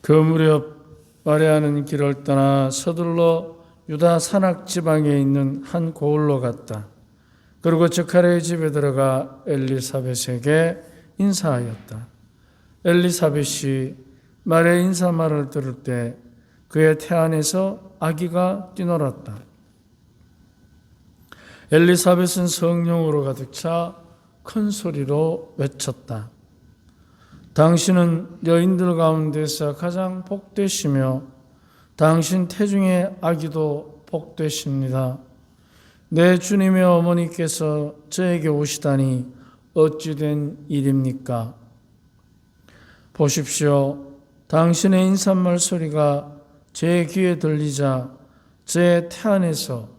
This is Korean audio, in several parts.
그 무렵 마리아는 길을 떠나 서둘러 유다 산악 지방에 있는 한 고을로 갔다. 그리고 저카리의 집에 들어가 엘리사벳에게 인사하였다. 엘리사벳이 마리아의 인사말을 들을 때 그의 태 안에서 아기가 뛰놀았다. 엘리사벳은 성령으로 가득 차 큰 소리로 외쳤다. 당신은 여인들 가운데서 가장 복되시며 당신 태중의 아기도 복되십니다. 내 주님의 어머니께서 저에게 오시다니 어찌 된 일입니까? 보십시오. 당신의 인사말 소리가 제 귀에 들리자 제 태 안에서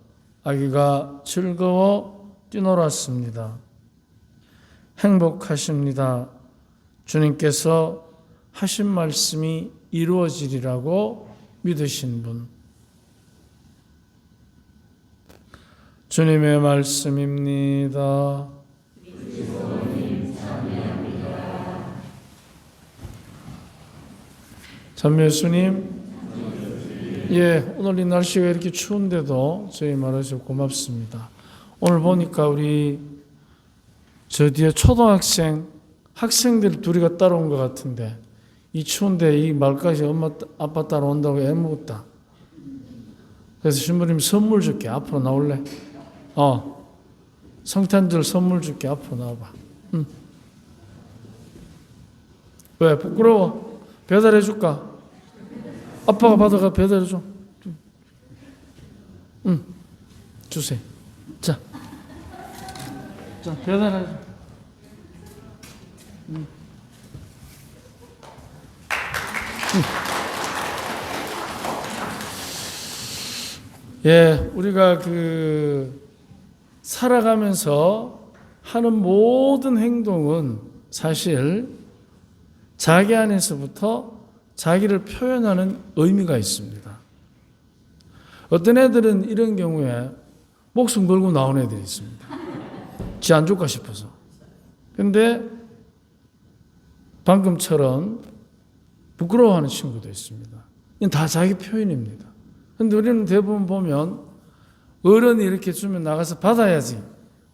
아기가 즐거워 뛰놀았습니다. 행복하십니다. 주님께서 하신 말씀이 이루어지리라고 믿으신 분. 주님의 말씀입니다. 참 예수님, 오늘 이 날씨가 이렇게 추운데도 저희 말해주셔서 고맙습니다. 오늘 보니까 우리 저 뒤에 학생들 둘이가 따라온 것 같은데 이 추운데 이 말까지 엄마 아빠 따라온다고 애먹었다. 그래서 신부님 선물 줄게. 앞으로 나올래? 성탄절 선물 줄게. 앞으로 나와봐. 응. 왜? 부끄러워? 배달해 줄까? 아빠가 받아가 배달해 줘. 응. 주세요. 자, 배달해 줘. 우리가 살아가면서 하는 모든 행동은 사실 자기 안에서부터 자기를 표현하는 의미가 있습니다. 어떤 애들은 이런 경우에 목숨 걸고 나온 애들이 있습니다. 지 안 줄까 싶어서. 근데 방금처럼 부끄러워하는 친구도 있습니다. 이건 다 자기 표현입니다. 그런데 우리는 대부분 보면 어른이 이렇게 주면 나가서 받아야지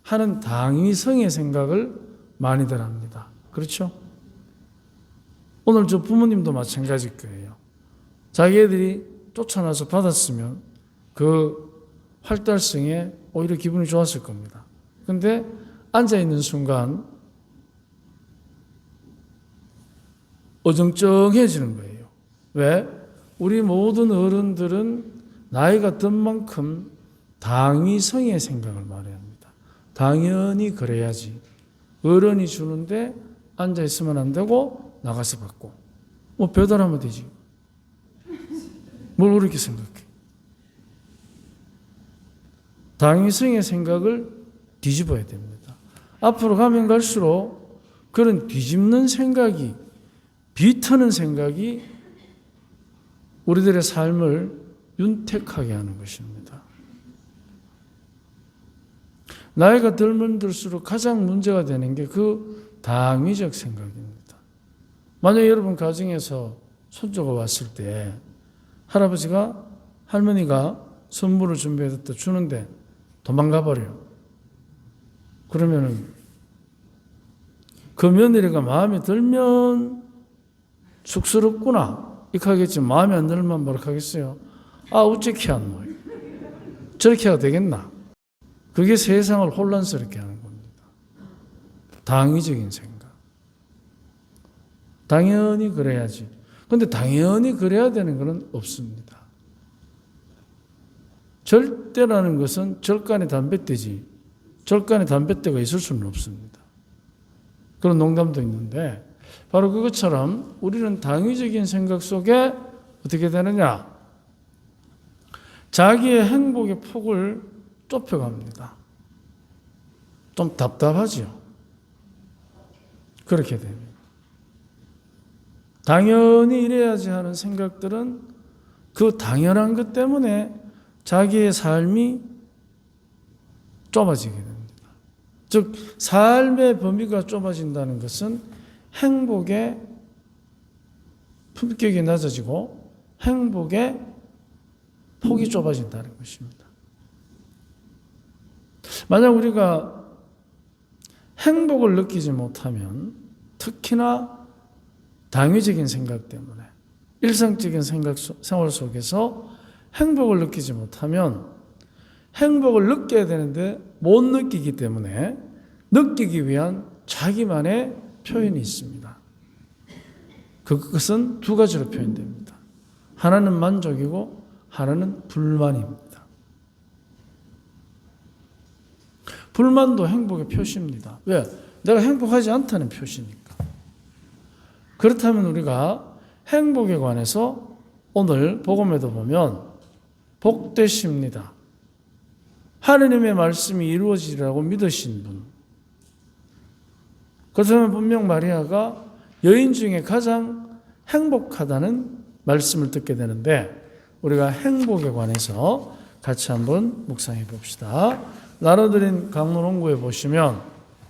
하는 당위성의 생각을 많이들 합니다. 그렇죠? 오늘 저 부모님도 마찬가지일 거예요. 자기 애들이 쫓아나서 받았으면 그 활달성에 오히려 기분이 좋았을 겁니다. 그런데 앉아있는 순간 어정쩡해지는 거예요. 왜? 우리 모든 어른들은 나이가 든 만큼 당위성의 생각을 말해야 합니다. 당연히 그래야지. 어른이 주는데 앉아있으면 안 되고 나가서 받고. 배달하면 되지. 뭘 그렇게 생각해? 당위성의 생각을 뒤집어야 됩니다. 앞으로 가면 갈수록 그런 뒤집는 생각이, 비트는 생각이 우리들의 삶을 윤택하게 하는 것입니다. 나이가 들면 들수록 가장 문제가 되는 게 그 당위적 생각입니다. 만약에 여러분 가정에서 손주가 왔을 때 할아버지가 할머니가 선물을 준비해뒀다 주는데 도망가 버려요. 그러면은 그 며느리가 마음에 들면 쑥스럽구나 이렇게 하겠지. 마음에 안 들면 뭐라 하겠어요? 어째키 안 놓여. 저렇게 해야 되겠나? 그게 세상을 혼란스럽게 하는 겁니다. 당위적인 생각. 당연히 그래야지. 그런데 당연히 그래야 되는 것은 없습니다. 절대라는 것은 절간에 담뱃대지 절간에 담뱃대가 있을 수는 없습니다. 그런 농담도 있는데 바로 그것처럼 우리는 당위적인 생각 속에 어떻게 되느냐? 자기의 행복의 폭을 좁혀갑니다. 좀 답답하지요. 그렇게 됩니다. 당연히 이래야지 하는 생각들은 그 당연한 것 때문에 자기의 삶이 좁아지게 됩니다. 즉 삶의 범위가 좁아진다는 것은 행복의 품격이 낮아지고 행복의 폭이 좁아진다는 것입니다. 만약 우리가 행복을 느끼지 못하면 특히나 당위적인 생각 때문에 일상적인 생활 속에서 행복을 느끼지 못하면 행복을 느껴야 되는데 못 느끼기 때문에 느끼기 위한 자기만의 표현이 있습니다. 그것은 두 가지로 표현됩니다. 하나는 만족이고 하나는 불만입니다. 불만도 행복의 표시입니다. 왜? 내가 행복하지 않다는 표시니까. 그렇다면 우리가 행복에 관해서 오늘 복음에도 보면 복되십니다. 하느님의 말씀이 이루어지리라고 믿으신 분. 그렇다면 분명 마리아가 여인 중에 가장 행복하다는 말씀을 듣게 되는데 우리가 행복에 관해서 같이 한번 묵상해 봅시다. 나눠드린 강론홍구에 보시면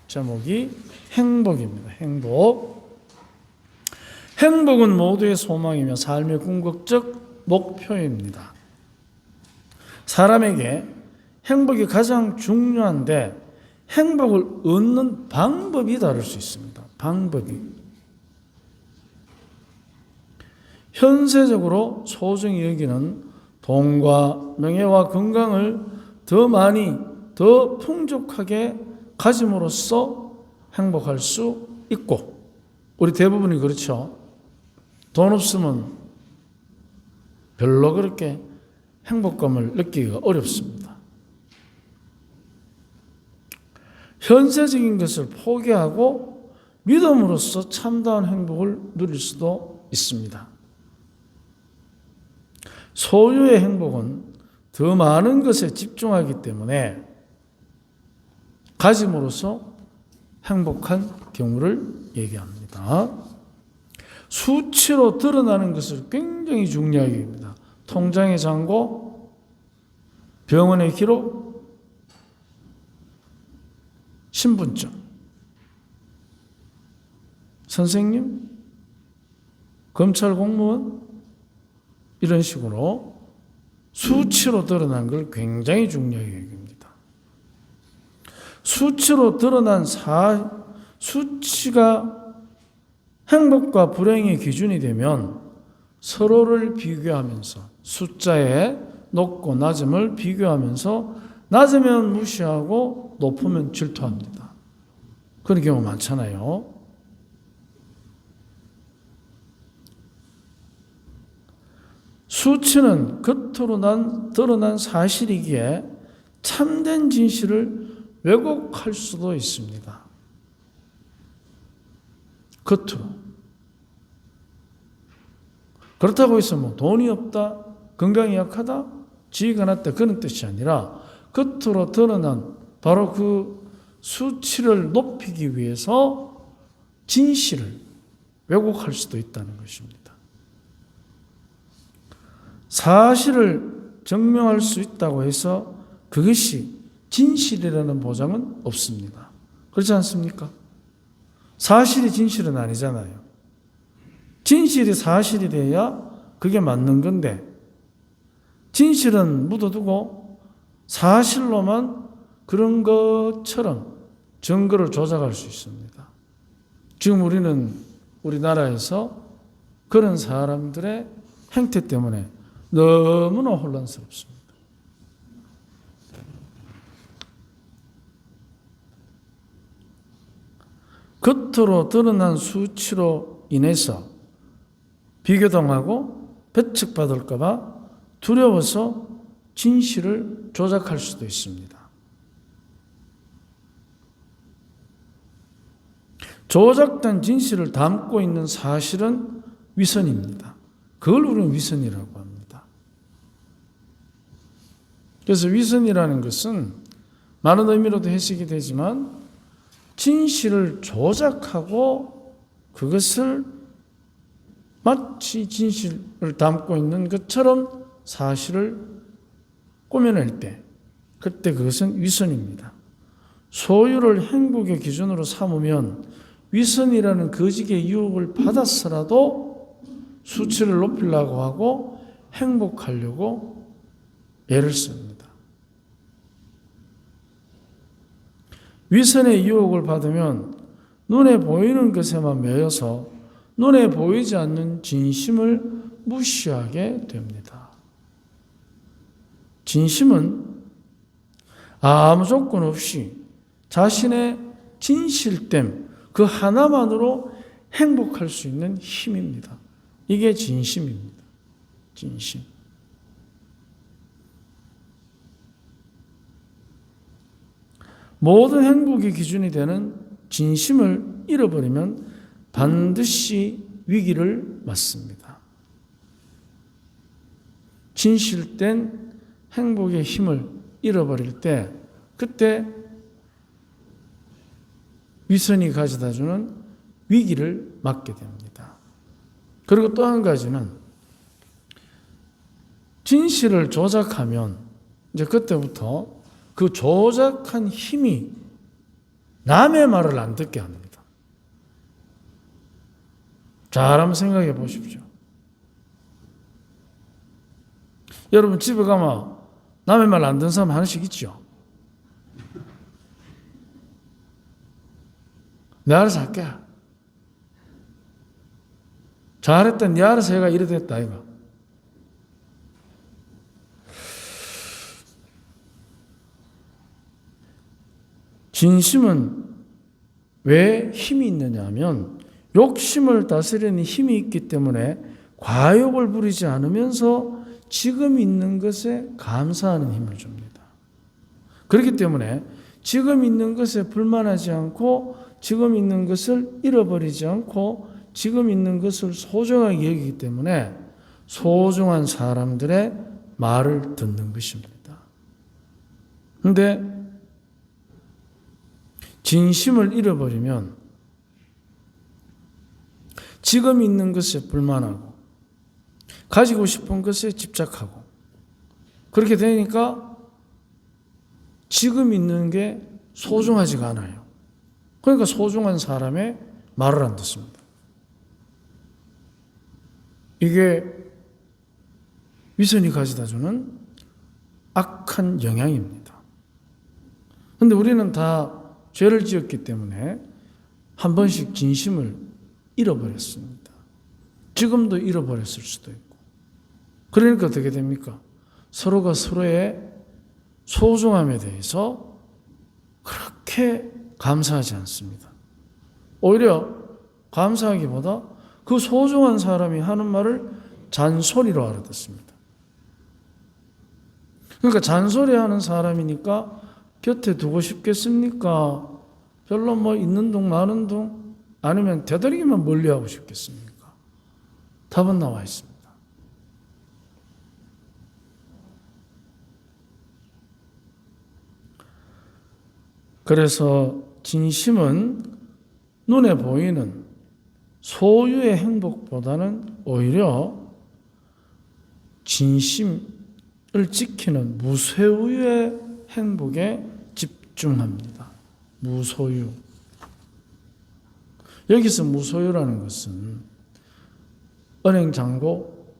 제목이 행복입니다. 행복. 행복은 모두의 소망이며 삶의 궁극적 목표입니다. 사람에게 행복이 가장 중요한데 행복을 얻는 방법이 다를 수 있습니다. 방법이. 현세적으로 소중히 여기는 돈과 명예와 건강을 더 많이, 더 풍족하게 가짐으로써 행복할 수 있고, 우리 대부분이 그렇죠. 돈 없으면 별로 그렇게 행복감을 느끼기가 어렵습니다. 현세적인 것을 포기하고 믿음으로써 참다운 행복을 누릴 수도 있습니다. 소유의 행복은 더 많은 것에 집중하기 때문에 가짐으로써 행복한 경우를 얘기합니다. 수치로 드러나는 것을 굉장히 중요하게 합니다. 통장의 잔고, 병원의 기록, 신분증, 선생님, 검찰 공무원, 이런 식으로 수치로 드러난 걸 굉장히 중요하게 여깁니다. 수치로 드러난 수치가 행복과 불행의 기준이 되면 서로를 비교하면서 숫자의 높고 낮음을 비교하면서 낮으면 무시하고 높으면 질투합니다. 그런 경우 많잖아요. 수치는 겉으로 드러난 사실이기에 참된 진실을 왜곡할 수도 있습니다. 겉으로. 그렇다고 해서 뭐 돈이 없다, 건강이 약하다, 지위가 낮다 그런 뜻이 아니라 겉으로 드러난 바로 그 수치를 높이기 위해서 진실을 왜곡할 수도 있다는 것입니다. 사실을 증명할 수 있다고 해서 그것이 진실이라는 보장은 없습니다. 그렇지 않습니까? 사실이 진실은 아니잖아요. 진실이 사실이 돼야 그게 맞는 건데 진실은 묻어두고 사실로만 그런 것처럼 증거를 조작할 수 있습니다. 지금 우리는 우리나라에서 그런 사람들의 행태 때문에 너무나 혼란스럽습니다. 겉으로 드러난 수치로 인해서 비교당하고 배척받을까 봐 두려워서 진실을 조작할 수도 있습니다. 조작된 진실을 담고 있는 사실은 위선입니다. 그걸 우리는 위선이라고 합니다. 그래서 위선이라는 것은 많은 의미로도 해석이 되지만 진실을 조작하고 그것을 마치 진실을 담고 있는 것처럼 사실을 꾸며낼 때 그때 그것은 위선입니다. 소유를 행복의 기준으로 삼으면 위선이라는 거짓의 유혹을 받았어라도 수치를 높이려고 하고 행복하려고 애를 씁니다. 위선의 유혹을 받으면 눈에 보이는 것에만 매여서 눈에 보이지 않는 진심을 무시하게 됩니다. 진심은 아무 조건 없이 자신의 진실됨 그 하나만으로 행복할 수 있는 힘입니다. 이게 진심입니다. 진심. 모든 행복의 기준이 되는 진심을 잃어버리면 반드시 위기를 맞습니다. 진실된 행복의 힘을 잃어버릴 때 그때 위선이 가져다주는 위기를 맞게 됩니다. 그리고 또 한 가지는 진실을 조작하면 이제 그때부터 그 조작한 힘이 남의 말을 안 듣게 합니다. 잘 한번 생각해 보십시오. 여러분 집에 가면 남의 말 안 듣는 사람 하나씩 있죠. 내가 알아서 할게. 잘했다. 네 알아서 해가 이래 됐다 이거. 진심은 왜 힘이 있느냐 하면 욕심을 다스리는 힘이 있기 때문에 과욕을 부리지 않으면서 지금 있는 것에 감사하는 힘을 줍니다. 그렇기 때문에 지금 있는 것에 불만하지 않고 지금 있는 것을 잃어버리지 않고 지금 있는 것을 소중하게 여기기 때문에 소중한 사람들의 말을 듣는 것입니다. 그런데 진심을 잃어버리면 지금 있는 것에 불만하고 가지고 싶은 것에 집착하고 그렇게 되니까 지금 있는 게 소중하지가 않아요. 그러니까 소중한 사람의 말을 안 듣습니다. 이게 위선이 가져다주는 악한 영향입니다. 그런데 우리는 다 죄를 지었기 때문에 한 번씩 진심을 잃어버렸습니다. 지금도 잃어버렸을 수도 있고. 그러니까 어떻게 됩니까? 서로가 서로의 소중함에 대해서 그렇게 감사하지 않습니다. 오히려 감사하기보다 그 소중한 사람이 하는 말을 잔소리로 알아듣습니다. 그러니까 잔소리하는 사람이니까 곁에 두고 싶겠습니까? 별로 뭐 있는 둥 마는 둥 아니면 되도록이면 멀리하고 싶겠습니까? 답은 나와 있습니다. 그래서 진심은 눈에 보이는 소유의 행복보다는 오히려 진심을 지키는 무소유의 행복에 집중합니다. 무소유. 여기서 무소유라는 것은 은행잔고,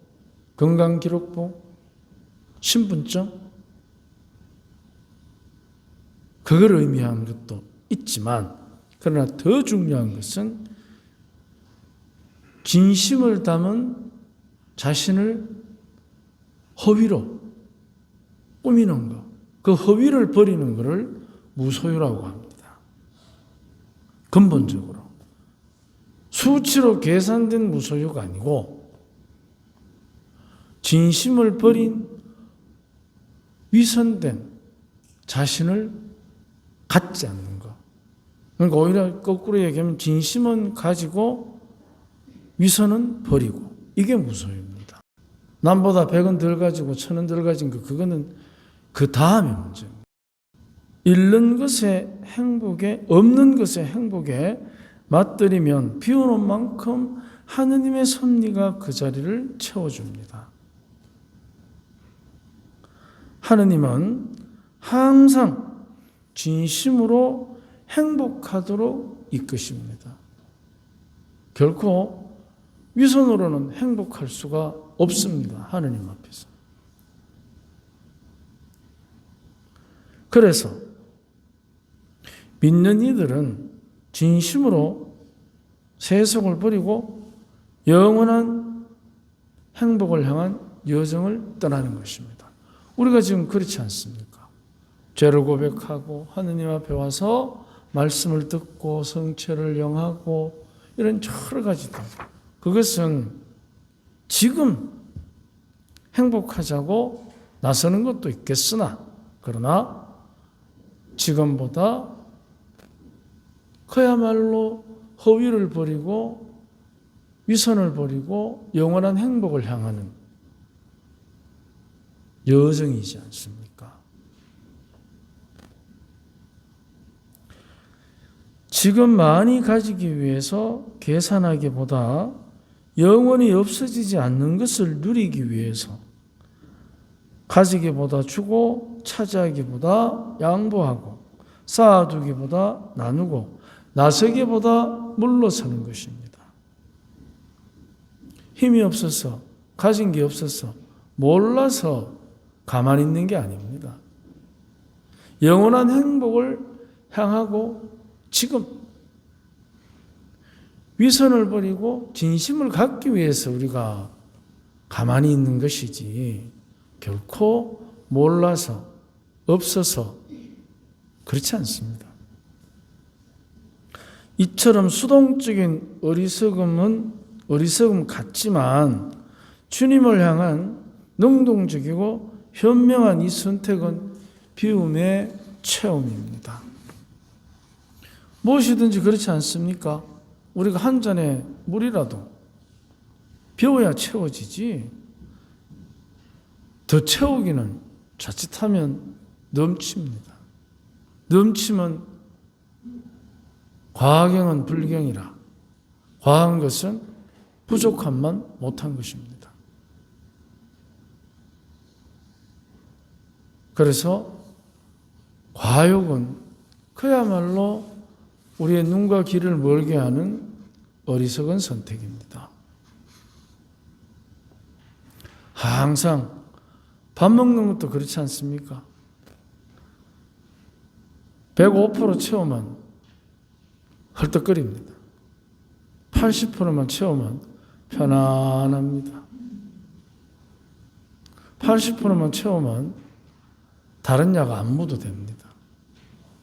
건강기록부, 신분증 그걸 의미하는 것도 있지만 그러나 더 중요한 것은 진심을 담은 자신을 허위로 꾸미는 것, 그 허위를 버리는 것을 무소유라고 합니다. 근본적으로 수치로 계산된 무소유가 아니고 진심을 버린 위선된 자신을 갖지 않는 것. 그러니까 오히려 거꾸로 얘기하면 진심은 가지고 위선은 버리고 이게 무소유입니다. 남보다 100원 덜 가지고 1000원 덜 가진 거 그거는 그 다음의 문제입니다. 잃는 것의 행복에 없는 것의 행복에 맞들이면 비오는 만큼 하느님의 섭리가 그 자리를 채워줍니다. 하느님은 항상 진심으로 행복하도록 이끄십니다. 결코 위선으로는 행복할 수가 없습니다. 하느님 앞에서. 그래서 믿는 이들은 진심으로 세속을 버리고 영원한 행복을 향한 여정을 떠나는 것입니다. 우리가 지금 그렇지 않습니까? 죄를 고백하고 하느님 앞에 와서 말씀을 듣고 성체를 영하고 이런 여러 가지들. 그것은 지금 행복하자고 나서는 것도 있겠으나 그러나 지금보다 그야말로 허위를 버리고 위선을 버리고 영원한 행복을 향하는 여정이지 않습니까? 지금 많이 가지기 위해서 계산하기보다 영원히 없어지지 않는 것을 누리기 위해서 가지기보다 주고 차지하기보다 양보하고 쌓아두기보다 나누고 나서기보다 물러서는 것입니다. 힘이 없어서 가진 게 없어서 몰라서 가만히 있는 게 아닙니다. 영원한 행복을 향하고 지금 위선을 버리고 진심을 갖기 위해서 우리가 가만히 있는 것이지 결코 몰라서 없어서 그렇지 않습니다. 이처럼 수동적인 어리석음 같지만 주님을 향한 능동적이고 현명한 이 선택은 비움의 체험입니다. 무엇이든지 그렇지 않습니까? 우리가 한 잔의 물이라도 비워야 채워지지 더 채우기는 자칫하면 넘칩니다. 넘치면 과경은 불경이라 과한 것은 부족함만 못한 것입니다. 그래서 과욕은 그야말로 우리의 눈과 귀를 멀게 하는 어리석은 선택입니다. 항상 밥 먹는 것도 그렇지 않습니까? 105% 채우면 헐떡거립니다. 80%만 채우면 편안합니다. 80%만 채우면 다른 약 안 묻어도 됩니다.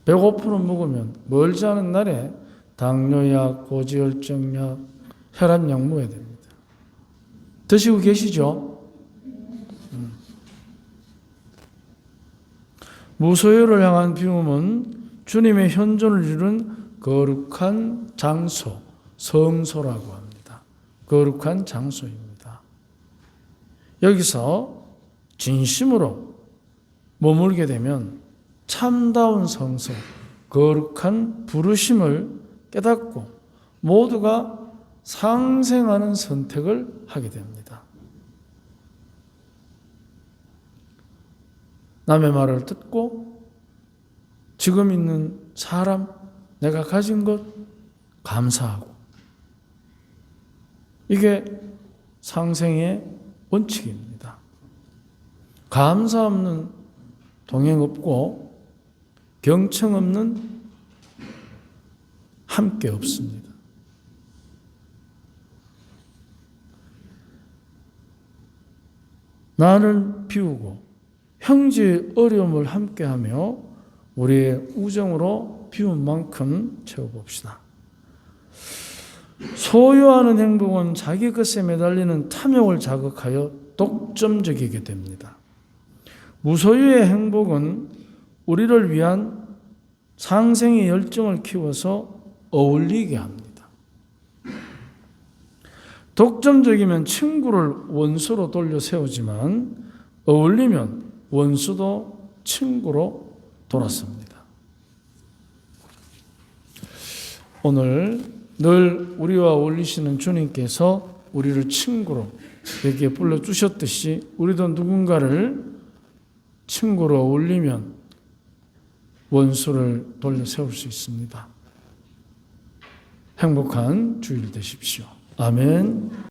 105% 먹으면 멀지 않은 날에 당뇨약, 고지혈증약, 혈압약 먹어야 됩니다. 드시고 계시죠? 무소유를 향한 비움은 주님의 현존을 이루는 거룩한 장소, 성소라고 합니다. 거룩한 장소입니다. 여기서 진심으로 머물게 되면 참다운 성소, 거룩한 부르심을 깨닫고 모두가 상생하는 선택을 하게 됩니다. 남의 말을 듣고 지금 있는 사람, 내가 가진 것 감사하고 이게 상생의 원칙입니다. 감사 없는 동행 없고 경청 없는 함께 없습니다. 나를 비우고 형제의 어려움을 함께하며 우리의 우정으로 비운 만큼 채워봅시다. 소유하는 행복은 자기 것에 매달리는 탐욕을 자극하여 독점적이게 됩니다. 무소유의 행복은 우리를 위한 상생의 열정을 키워서 어울리게 합니다. 독점적이면 친구를 원수로 돌려 세우지만 어울리면 원수도 친구로 돌아섭니다. 오늘 늘 우리와 어울리시는 주님께서 우리를 친구로 여기에 불러주셨듯이 우리도 누군가를 친구로 어울리면 원수를 돌려 세울 수 있습니다. 행복한 주일 되십시오. 아멘.